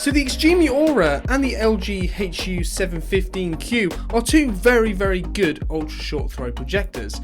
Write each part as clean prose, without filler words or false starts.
So the XGIMI Aura and the LG HU715Q are two very good ultra short throw projectors.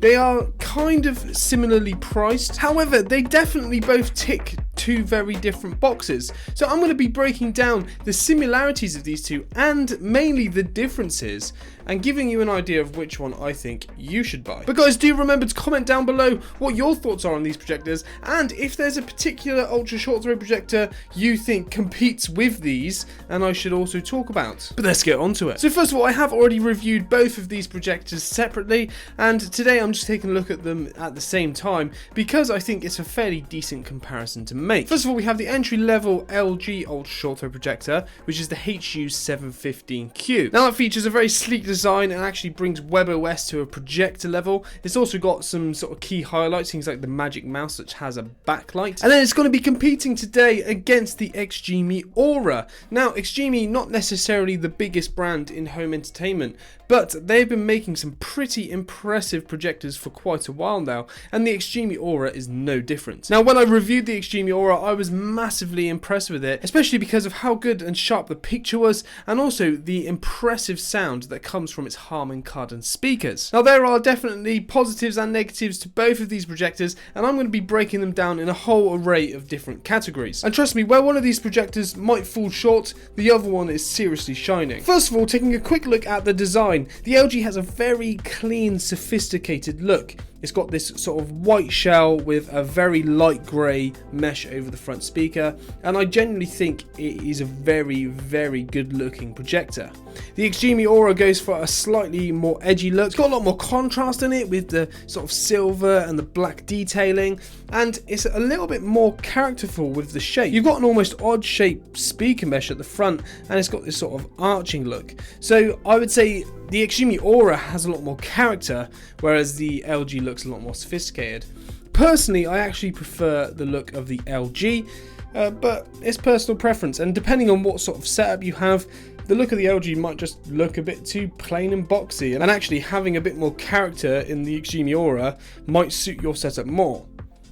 They are kind of similarly priced, however they definitely both tick two very different boxes. So I'm going to be breaking down the similarities of these two and mainly the differences and giving you an idea of which one I think you should buy. But guys, do remember to comment down below what your thoughts are on these projectors and if there's a particular ultra short throw projector you think competes with these and I should also talk about. But let's get on to it. So first of all, I have already reviewed both of these projectors separately and today I'm just taking a look at them at the same time because I think it's a fairly decent comparison to make. First of all, we have the entry-level LG ultra short throw projector, which is the HU715Q. Now that features a very sleek design and actually brings WebOS to a projector level. It's also got some sort of key highlights, things like the magic mouse which has a backlight. And then it's going to be competing today against the XGIMI Aura. Now XGIMI, not necessarily the biggest brand in home entertainment, but they've been making some pretty impressive projectors for quite a while now, and the XGIMI Aura is no different. Now when I reviewed the XGIMI Aura, I was massively impressed with it, especially because of how good and sharp the picture was, and also the impressive sound that comes from its Harman Kardon speakers. Now there are definitely positives and negatives to both of these projectors, and I'm going to be breaking them down in a whole array of different categories. And trust me, where one of these projectors might fall short, the other one is seriously shining. First of all, taking a quick look at the design, the LG has a very clean, sophisticated look. It's got this sort of white shell with a very light grey mesh over the front speaker, and I genuinely think it is a very good looking projector. The XGIMI Aura goes for a slightly more edgy look. It's got a lot more contrast in it with the sort of silver and the black detailing, and it's a little bit more characterful with the shape. You've got an almost odd shaped speaker mesh at the front, and it's got this sort of arching look. So I would say the XGIMI Aura has a lot more character, whereas the LG looks a lot more sophisticated. Personally, I actually prefer the look of the LG, but it's personal preference, and depending on what sort of setup you have, the look of the LG might just look a bit too plain and boxy, and actually having a bit more character in the XGIMI Aura might suit your setup more.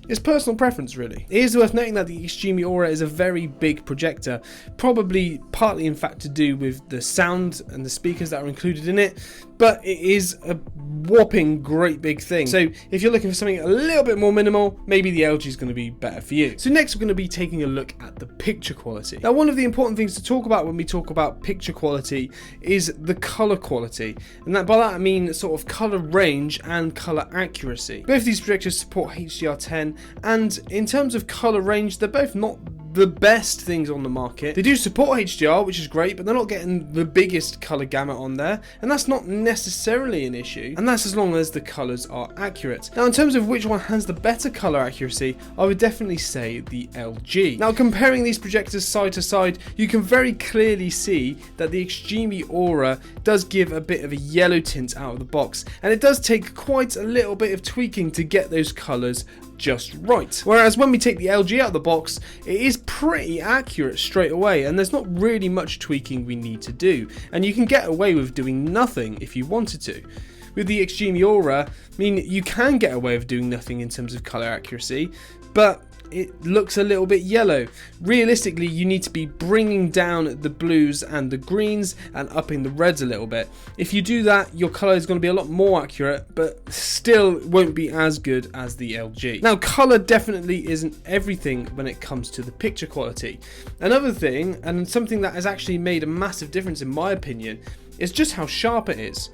It's personal preference really. It is worth noting that the XGIMI Aura is a very big projector, probably partly in fact to do with the sound and the speakers that are included in it, but it is a whopping great big thing. So if you're looking for something a little bit more minimal, maybe the LG is going to be better for you. So next we're going to be taking a look at the picture quality. Now one of the important things to talk about when we talk about picture quality is the color quality, and by that I mean sort of color range and color accuracy. Both these projectors support HDR10, and in terms of color range, they're both not the best things on the market. They do support HDR, which is great, but they're not getting the biggest color gamut on there, and that's not necessarily an issue, and that's as long as the colors are accurate. Now in terms of which one has the better color accuracy, I would definitely say the LG. Now comparing these projectors side to side, you can very clearly see that the XGIMI Aura does give a bit of a yellow tint out of the box, and it does take quite a little bit of tweaking to get those colors just right. Whereas when we take the LG out of the box, it is pretty accurate straight away, and there's not really much tweaking we need to do, and you can get away with doing nothing if you wanted to. With the XGIMI Aura, I mean, you can get away with doing nothing in terms of color accuracy, but it looks a little bit yellow. Realistically, you need to be bringing down the blues and the greens and upping the reds a little bit. If you do that, your color is going to be a lot more accurate, but still won't be as good as the LG. Now, color definitely isn't everything when it comes to the picture quality. Another thing, and something that has actually made a massive difference in my opinion, is just how sharp it is.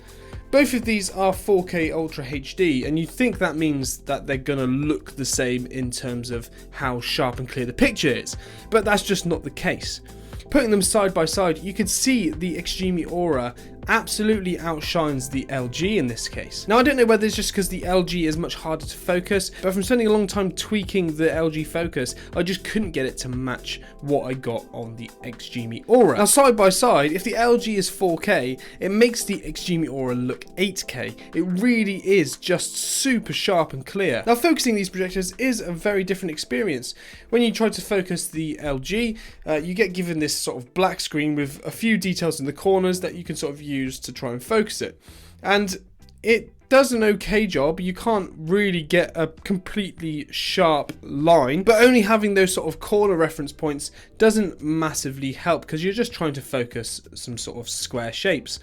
Both of these are 4K Ultra HD, and you'd think that means that they're gonna look the same in terms of how sharp and clear the picture is, but that's just not the case. Putting them side by side, you can see the XGIMI Aura absolutely outshines the LG in this case. Now I don't know whether it's just because the LG is much harder to focus, but from spending a long time tweaking the LG focus, I just couldn't get it to match what I got on the XGIMI Aura. Now side by side, if the LG is 4K, it makes the XGIMI Aura look 8K. It really is just super sharp and clear. Now focusing these projectors is a very different experience. When you try to focus the LG, you get given this sort of black screen with a few details in the corners that you can sort of use to try and focus it, and it does an okay job. You can't really get a completely sharp line, but only having those sort of corner reference points doesn't massively help because you're just trying to focus some sort of square shapes.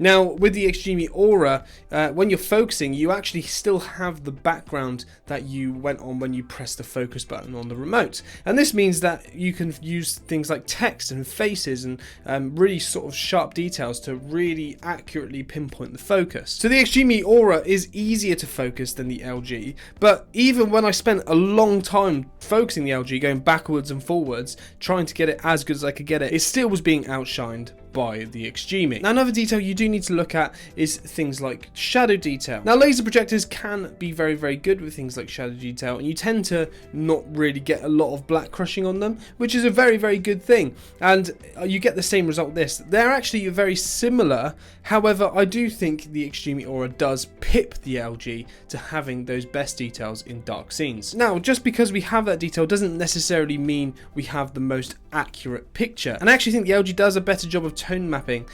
Now, with the XGIMI Aura, when you're focusing, you actually still have the background that you went on when you pressed the focus button on the remote. And this means that you can use things like text and faces and really sort of sharp details to really accurately pinpoint the focus. So the XGIMI Aura is easier to focus than the LG, but even when I spent a long time focusing the LG, going backwards and forwards, trying to get it as good as I could get it, it still was being outshined by the XGIMI. Now, another detail you do need to look at is things like shadow detail. Now, laser projectors can be very, very good with things like shadow detail, and you tend to not really get a lot of black crushing on them, which is a very, very good thing. And you get the same result with this. They're actually very similar. However, I do think the XGIMI Aura does pip the LG to having those best details in dark scenes. Now, just because we have that detail doesn't necessarily mean we have the most accurate picture. And I actually think the LG does a better job of tone mapping.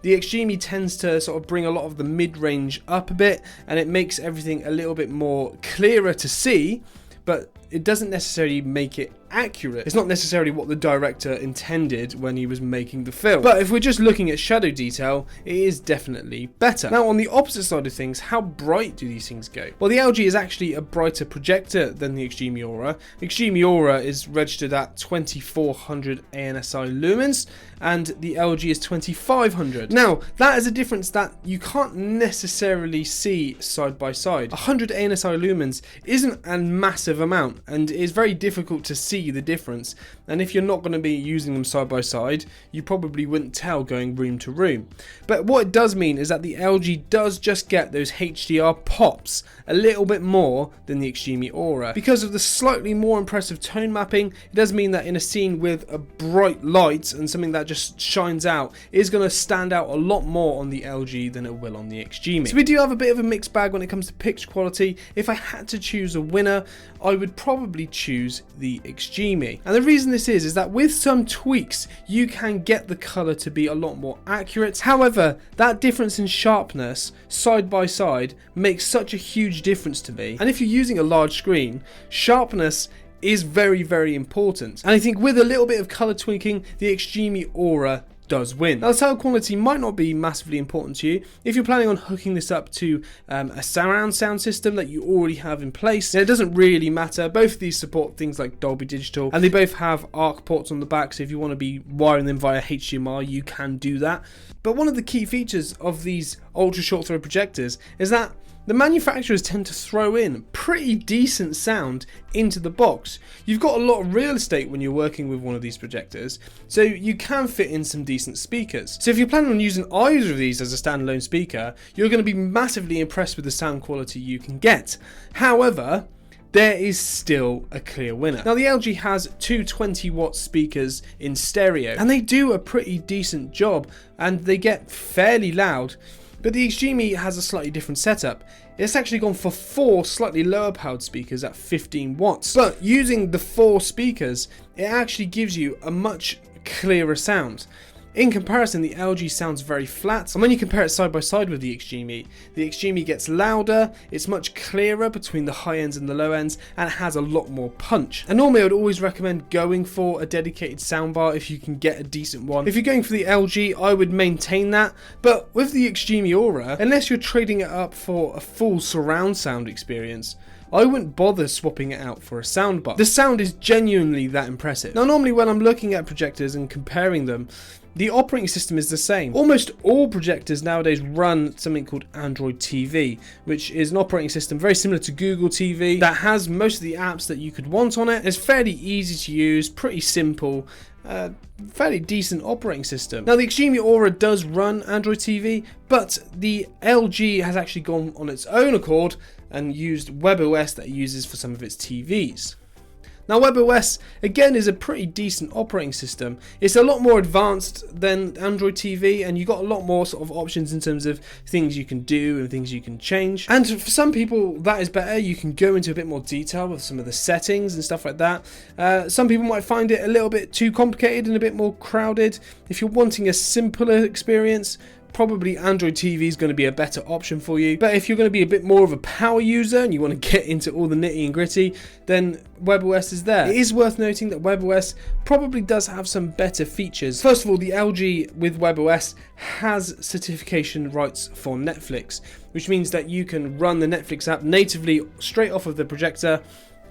The XGIMI tends to sort of bring a lot of the mid-range up a bit, and it makes everything a little bit more clearer to see, but it doesn't necessarily make it accurate. It's not necessarily what the director intended when he was making the film. But if we're just looking at shadow detail, it is definitely better. Now, on the opposite side of things, how bright do these things go? Well, the LG is actually a brighter projector than the XGIMI Aura. The XGIMI Aura is registered at 2400 ANSI lumens, and the LG is 2500. Now, that is a difference that you can't necessarily see side by side. 100 ANSI lumens isn't a massive amount, and it is very difficult to see the difference, and if you're not going to be using them side by side, you probably wouldn't tell going room to room. But what it does mean is that the LG does just get those HDR pops a little bit more than the XGIMI Aura. Because of the slightly more impressive tone mapping, it does mean that in a scene with a bright light and something that just shines out, it is going to stand out a lot more on the LG than it will on the XGIMI. So we do have a bit of a mixed bag when it comes to picture quality. If I had to choose a winner, I would probably choose the XGIMI. And the reason this is that with some tweaks, you can get the color to be a lot more accurate. However, that difference in sharpness side by side makes such a huge difference to me. And if you're using a large screen, sharpness is very, very important. And I think with a little bit of color tweaking, the XGIMI Aura does win. Now, the sound quality might not be massively important to you. If you're planning on hooking this up to a surround sound system that you already have in place, then it doesn't really matter. Both of these support things like Dolby Digital, and they both have ARC ports on the back, so if you want to be wiring them via HDMI, you can do that. But one of the key features of these ultra short throw projectors is that the manufacturers tend to throw in pretty decent sound into the box. You've got a lot of real estate when you're working with one of these projectors, so you can fit in some decent speakers. So if you're planning on using either of these as a standalone speaker, you're going to be massively impressed with the sound quality you can get. However, there is still a clear winner. Now, the LG has two 20-watt speakers in stereo, and they do a pretty decent job, and they get fairly loud. But the XGIMI has a slightly different setup. It's actually gone for 4 slightly lower powered speakers at 15 watts. But using the 4 speakers, it actually gives you a much clearer sound. In comparison, the LG sounds very flat, and when you compare it side by side with the XGIMI gets louder, it's much clearer between the high ends and the low ends, and it has a lot more punch. And normally I would always recommend going for a dedicated soundbar if you can get a decent one. If you're going for the LG, I would maintain that, but with the XGIMI Aura, unless you're trading it up for a full surround sound experience, I wouldn't bother swapping it out for a soundbar. The sound is genuinely that impressive. Now, normally when I'm looking at projectors and comparing them, the operating system is the same. Almost all projectors nowadays run something called Android TV, which is an operating system very similar to Google TV that has most of the apps that you could want on it. It's fairly easy to use, pretty simple, fairly decent operating system. Now, the XGIMI Aura does run Android TV, but the LG has actually gone on its own accord and used WebOS that it uses for some of its TVs. Now, WebOS, again, is a pretty decent operating system. It's a lot more advanced than Android TV, and you've got a lot more sort of options in terms of things you can do and things you can change. And for some people, that is better. You can go into a bit more detail with some of the settings and stuff like that. Some people might find it a little bit too complicated and a bit more crowded. If you're wanting a simpler experience, probably Android TV is going to be a better option for you. But if you're going to be a bit more of a power user and you want to get into all the nitty and gritty, then WebOS is there. It is worth noting that WebOS probably does have some better features. First of all, the LG with WebOS has certification rights for Netflix, which means that you can run the Netflix app natively straight off of the projector,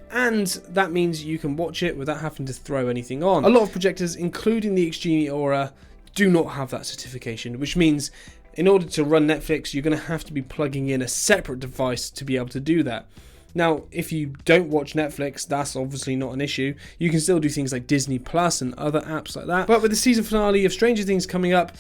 and that means you can watch it without having to throw anything on. A lot of projectors, including the XGIMI Aura, do not have that certification, which means in order to run Netflix, you're going to have to be plugging in a separate device to be able to do that. Now, if you don't watch Netflix, that's obviously not an issue. You can still do things like Disney Plus and other apps like that. But with the season finale of Stranger Things coming up,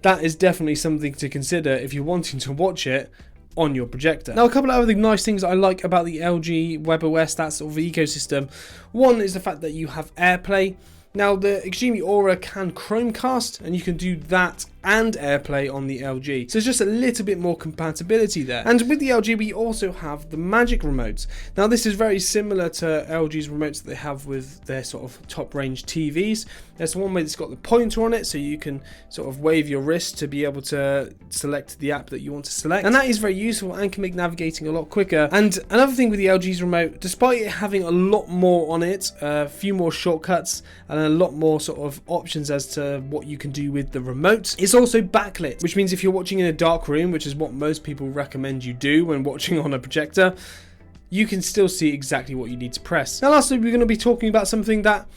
that is definitely something to consider if you're wanting to watch it on your projector. Now, a couple of other nice things I like about the LG WebOS, that sort of ecosystem. One is the fact that you have AirPlay. Now, the XGIMI Aura can Chromecast, and you can do that and AirPlay on the LG. So there's just a little bit more compatibility there. And with the LG, we also have the Magic remotes. Now, this is very similar to LG's remotes that they have with their sort of top range TVs. There's one where it's got the pointer on it, so you can sort of wave your wrist to be able to select the app that you want to select. And that is very useful and can make navigating a lot quicker. And another thing with the LG's remote, despite it having a lot more on it, a few more shortcuts and a lot more sort of options as to what you can do with the remote, it's also backlit, which means if you're watching in a dark room, which is what most people recommend you do when watching on a projector, you can still see exactly what you need to press. Now, lastly, we're going to be talking about something that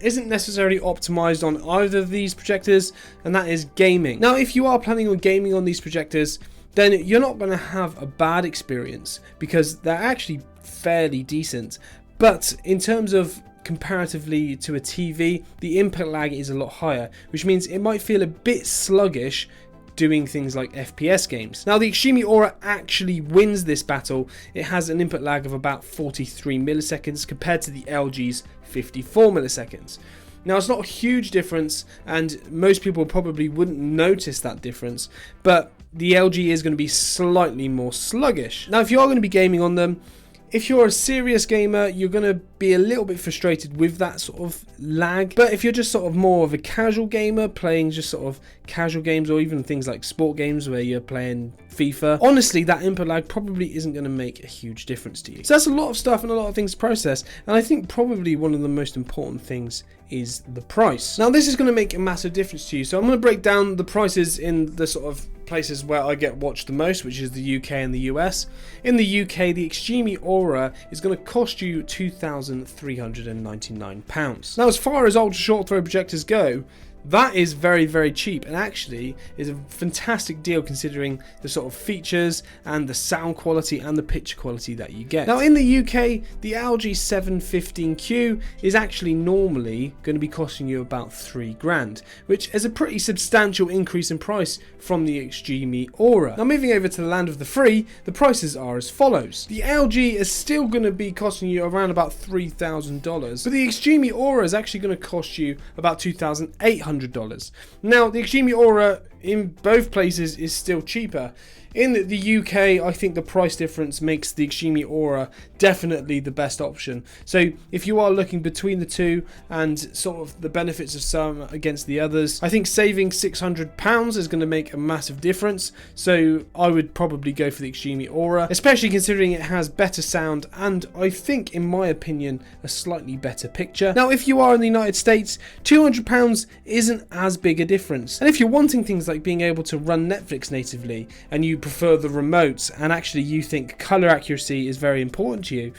isn't necessarily optimized on either of these projectors, and that is gaming. Now, if you are planning on gaming on these projectors, then you're not going to have a bad experience because they're actually fairly decent. But in terms of comparatively to a TV, the input lag is a lot higher, which means it might feel a bit sluggish doing things like FPS games. Now, the XGIMI Aura actually wins this battle. It has an input lag of about 43 milliseconds compared to the LG's 54 milliseconds. Now, it's not a huge difference, and most people probably wouldn't notice that difference, but the LG is going to be slightly more sluggish. Now, if you are going to be gaming on them, if you're a serious gamer, you're going to be a little bit frustrated with that sort of lag. But if you're just sort of more of a casual gamer, playing just sort of casual games or even things like sport games where you're playing FIFA, honestly, that input lag probably isn't going to make a huge difference to you. So that's a lot of stuff and a lot of things to process. And I think probably one of the most important things is the price. Now, this is going to make a massive difference to you. So I'm going to break down the prices in the sort of places where I get watched the most, which is the UK and the US. In the UK, the XGIMI Aura is going to cost you £2,399. Now, as far as ultra short throw projectors go, that is very, very cheap, and actually is a fantastic deal considering the sort of features and the sound quality and the picture quality that you get. Now, in the UK, the LG HU715Q is actually normally going to be costing you about £3,000, which is a pretty substantial increase in price from the XGIMI Aura. Now, moving over to the land of the free, the prices are as follows. The LG is still going to be costing you around about $3,000, but the XGIMI Aura is actually going to cost you about $2,800. Now, the XGIMI Aura in both places is still cheaper. In the UK, I think the price difference makes the XGIMI Aura definitely the best option. So if you are looking between the two and sort of the benefits of some against the others, I think saving £600 is going to make a massive difference. So I would probably go for the XGIMI Aura, especially considering it has better sound and I think, in my opinion, a slightly better picture. Now, if you are in the United States, £200 isn't as big a difference. And if you're wanting things like being able to run Netflix natively and you prefer the remotes and actually you think color accuracy is very important to you,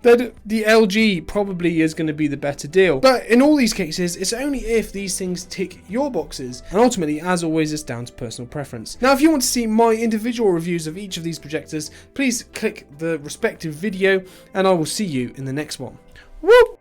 then the LG probably is going to be the better deal. But in all these cases, it's only if these things tick your boxes, and ultimately, as always, it's down to personal preference. Now, if you want to see my individual reviews of each of these projectors, please click the respective video and I will see you in the next one. Woo!